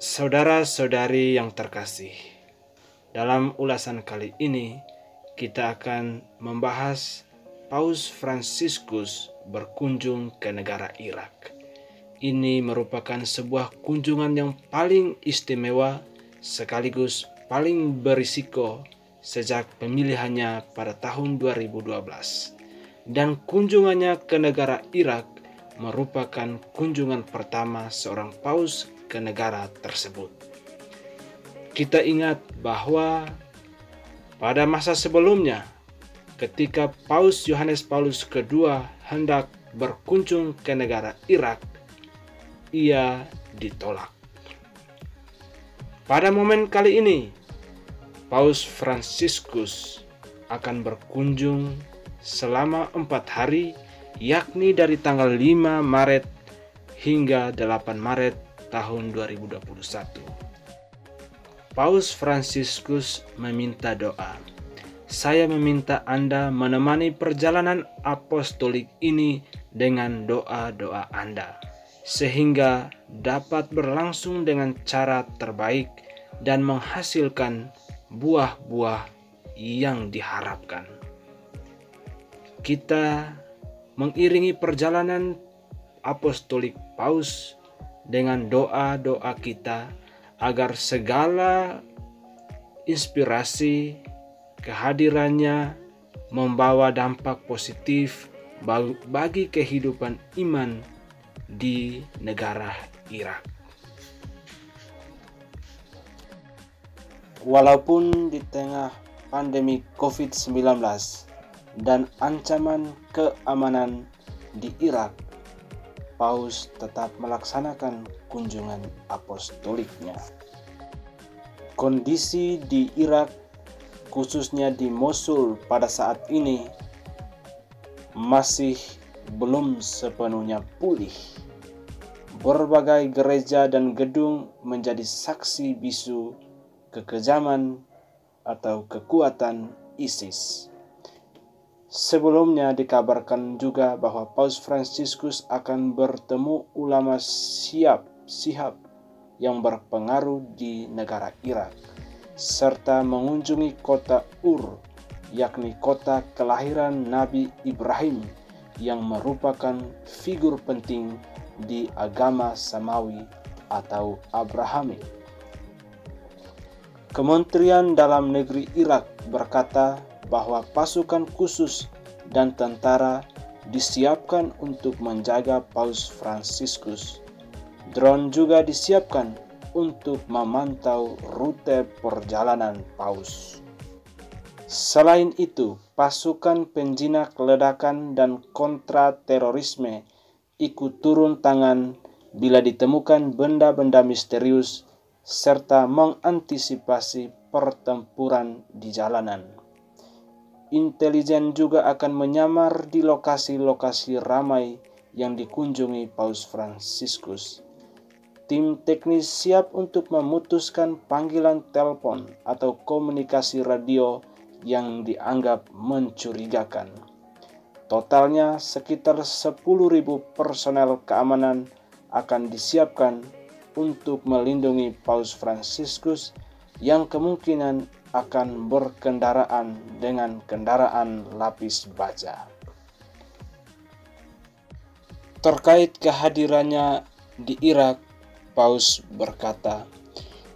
Saudara-saudari yang terkasih, dalam ulasan kali ini kita akan membahas Paus Fransiskus berkunjung ke negara Irak. Ini merupakan sebuah kunjungan yang paling istimewa sekaligus paling berisiko sejak pemilihannya pada tahun 2012. Dan kunjungannya ke negara Irak merupakan kunjungan pertama seorang paus ke negara tersebut. Kita ingat bahwa pada masa sebelumnya, ketika Paus Yohanes Paulus II hendak berkunjung ke negara Irak, ia ditolak. Pada momen kali ini, Paus Fransiskus akan berkunjung selama 4 hari, yakni dari tanggal 5 Maret hingga 8 Maret tahun 2021. Paus Fransiskus meminta doa. Saya meminta Anda menemani perjalanan apostolik ini dengan doa-doa Anda, sehingga dapat berlangsung dengan cara terbaik dan menghasilkan buah-buah yang diharapkan. Kita mengiringi perjalanan apostolik Paus dengan doa-doa kita agar segala inspirasi kehadirannya membawa dampak positif bagi kehidupan iman di negara Irak. Walaupun di tengah pandemi COVID-19 dan ancaman keamanan di Irak, Paus tetap melaksanakan kunjungan apostoliknya. Kondisi di Irak, khususnya di Mosul pada saat ini, masih belum sepenuhnya pulih. Berbagai gereja dan gedung menjadi saksi bisu kekejaman atau kekuatan ISIS. Sebelumnya dikabarkan juga bahwa Paus Fransiskus akan bertemu ulama Syihab yang berpengaruh di negara Irak, serta mengunjungi kota Ur, yakni kota kelahiran Nabi Ibrahim yang merupakan figur penting di agama Samawi atau Abrahamik. Kementerian Dalam Negeri Irak berkata bahwa pasukan khusus dan tentara disiapkan untuk menjaga Paus Fransiskus. Drone juga disiapkan untuk memantau rute perjalanan Paus. Selain itu, pasukan penjinak ledakan dan kontra terorisme ikut turun tangan bila ditemukan benda-benda misterius serta mengantisipasi pertempuran di jalanan. Intelijen juga akan menyamar di lokasi-lokasi ramai yang dikunjungi Paus Fransiskus. Tim teknis siap untuk memutuskan panggilan telepon atau komunikasi radio yang dianggap mencurigakan. Totalnya sekitar 10.000 personel keamanan akan disiapkan untuk melindungi Paus Fransiskus yang kemungkinan akan berkendaraan dengan kendaraan lapis baja. Terkait kehadirannya di Irak, Paus berkata,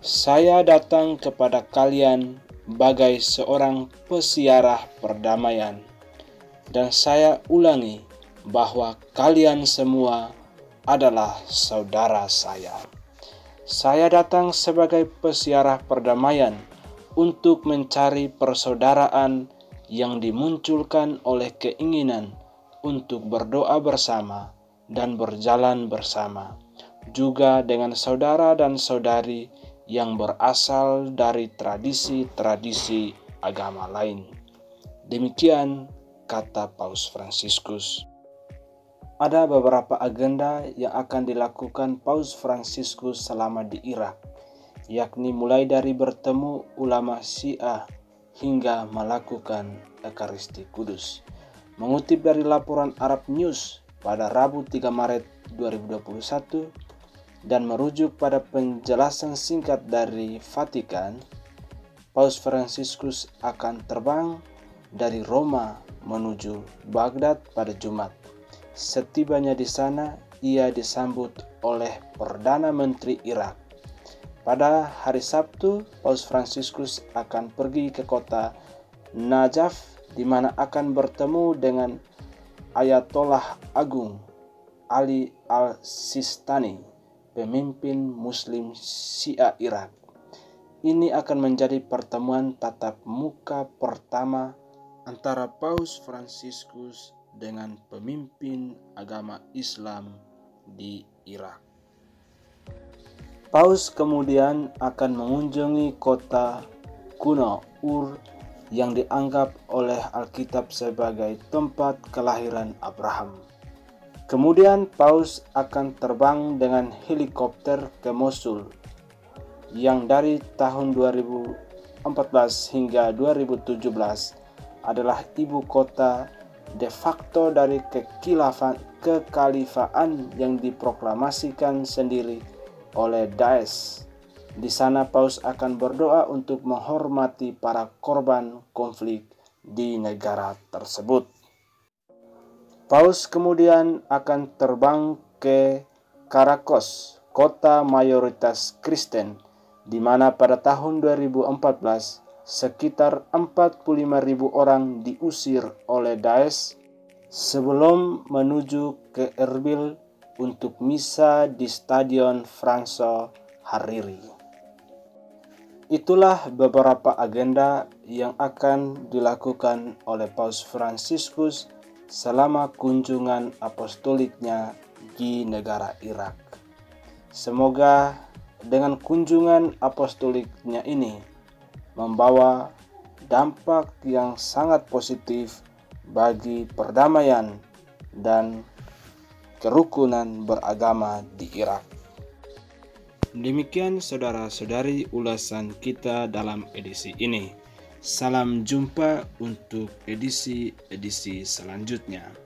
"Saya datang kepada kalian bagai seorang pesiarah perdamaian, dan saya ulangi bahwa kalian semua adalah saudara saya. Saya datang sebagai pesiarah perdamaian untuk mencari persaudaraan yang dimunculkan oleh keinginan untuk berdoa bersama dan berjalan bersama, juga dengan saudara dan saudari yang berasal dari tradisi-tradisi agama lain." Demikian kata Paus Fransiskus. Ada beberapa agenda yang akan dilakukan Paus Fransiskus selama di Irak, yakni mulai dari bertemu ulama Syiah hingga melakukan Ekaristi Kudus. Mengutip dari laporan Arab News pada Rabu 3 Maret 2021, dan merujuk pada penjelasan singkat dari Vatikan, Paus Fransiskus akan terbang dari Roma menuju Baghdad pada Jumat. Setibanya di sana, ia disambut oleh Perdana Menteri Irak. Pada hari Sabtu, Paus Fransiskus akan pergi ke kota Najaf, di mana akan bertemu dengan Ayatollah Agung Ali al-Sistani, pemimpin Muslim Syiah Irak. Ini akan menjadi pertemuan tatap muka pertama antara Paus Fransiskus dengan pemimpin agama Islam di Irak. Paus kemudian akan mengunjungi kota kuno Ur yang dianggap oleh Alkitab sebagai tempat kelahiran Abraham. Kemudian Paus akan terbang dengan helikopter ke Mosul, yang dari tahun 2014 hingga 2017 adalah ibu kota de facto dari kekhalifaan yang diproklamasikan sendiri oleh Daesh. Di sana Paus akan berdoa untuk menghormati para korban konflik di negara tersebut. Paus kemudian akan terbang ke Caracas, kota mayoritas Kristen, di mana pada tahun 2014 sekitar 45.000 orang diusir oleh Daesh sebelum menuju ke Erbil untuk misa di Stadion Franco Hariri. Itulah beberapa agenda yang akan dilakukan oleh Paus Fransiskus selama kunjungan apostoliknya di negara Irak. Semoga dengan kunjungan apostoliknya ini membawa dampak yang sangat positif bagi perdamaian dan kerukunan beragama di Irak. Demikian saudara-saudari ulasan kita dalam edisi ini. Salam jumpa untuk edisi-edisi selanjutnya.